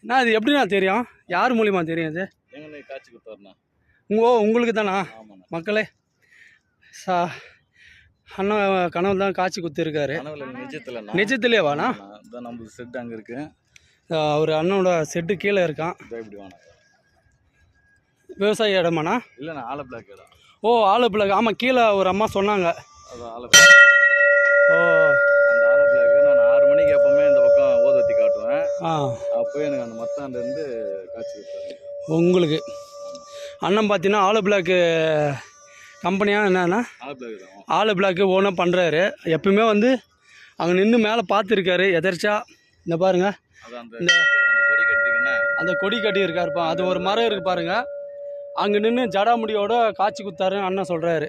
நான் இது எப்படிண்ணா தெரியும்? யார் மூலியமாக தெரியும் இது? எங்கே காட்சி கொடுத்தாருண்ணா? உங்களுக்கு தானா? ஆமாண்ணா. மக்களே அண்ணன் கனவு தான் காட்சி கொடுத்துருக்காரு. நிஜத்துலேயேவாண்ணா? இதான் நம்ம செட் அங்கே இருக்கு. அவர் அண்ணனோட செட்டு கீழே இருக்கான். இப்படி வாண்ணா. விவசாய இடமாண்ணா? இல்லைண்ணா, ஆல பிளாக் இடம். ஓ, ஆல பிளாக். ஆமாம், கீழே ஒரு அம்மா சொன்னாங்க. அது ஆல பிளாக். ஓ, அந்த ஆல பிளாக் நான் 6 மணிக்கு எப்பவுமே இந்த பக்கம் ஓதத்தி காட்டுவேன். அப்போ எனக்கு அந்த மத்தாண்டிலேருந்து காட்சி கொடுத்தாரு. உங்களுக்கு அண்ணன் பார்த்தீங்கன்னா ஆல பிளாக்கு கம்பெனியாக என்னன்னா ஆல பிளாக்கு ஓனாக பண்ணுறாரு. எப்பவுமே வந்து அங்கே நின்று மேலே பார்த்துருக்காரு. எதர்ச்சா இந்த பாருங்க, இந்த அந்த கொடி கட்டி இருக்காருப்பா. அது ஒரு மரம் இருக்குது பாருங்க. அங்கே நின்று ஜடாமுடியோட காட்சி கொடுத்தாருன்னு அண்ணன் சொல்கிறாரு.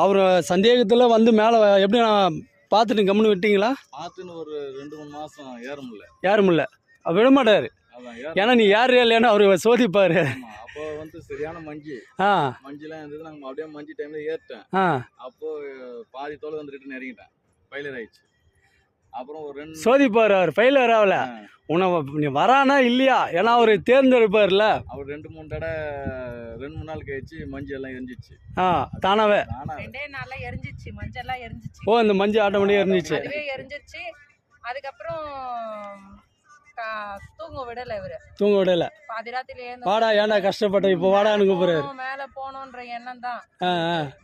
அவர் சந்தேகத்தில் வந்து மேலே எப்படி நான் பார்த்துட்டு கம்முன்னு விட்டீங்களா? பார்த்துன்னு ஒரு 2-3 மாதம் ஏற முடியல. விட மாட்டார். ஏன்னா நீ யார் இல்லைன்னு அவர் சோதிப்பார். அப்போ வந்து சரியான மஞ்சள் இருந்தது. நாங்கள் அப்படியே மஞ்சள் டைமில் ஏறிட்டேன். அப்போ பாதி தோல் வந்து ரிட்டன் இறங்கிட்டேன். ஃபெயிலியர் ஆயிடுச்சு. அப்புறம் ஒரு 2 சோதிப்பார். அவர் ஃபெயிலியர் ஆகல. நீ வரானா இல்லையா? ஏன்னா அவர் தேர்ந்தெடுப்பார்ல. அவர் 2-3 தடவை 2-3 நாள் கழிச்சு மஞ்சள் எல்லாம் எரிஞ்சிச்சு. தானாவே 2 நாள்ல எரிஞ்சிச்சு. மஞ்சள்லாம் எரிஞ்சிச்சு. ஓ, இந்த மஞ்சள் ஆட்டோமேட்டிக்கா எரிஞ்சிச்சு. அதுவே எரிஞ்சிச்சு. அதுக்கப்புறம் தூங்க விடல. பாதி ராத்திரில வாடா, ஏன்டா கஷ்டப்பட்ட, இப்போ வாடான்னு கூப்பிடுறாரு. மேல போகணுன்ற எண்ணம் தான்.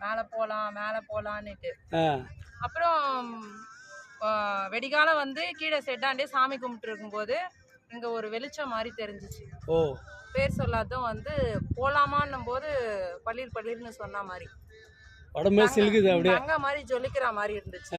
மேல போலான்னுட்டு. அப்புறம் வெடிகாலம் வந்து கீழே செட்டாண்டே சாமி கும்பிட்டு இருக்கும்போது இங்க ஒரு வெளிச்சம் மாதிரி தெரிஞ்சிச்சு. ஓ, பேர் சொல்லாதும் வந்து போலாமான்னும் போது பளிர்னு சொன்ன மாதிரி உடம்பே சிலுக்குது. அப்படியே அங்க மாதிரி ஜொலிக்கிற மாதிரி இருந்துச்சு.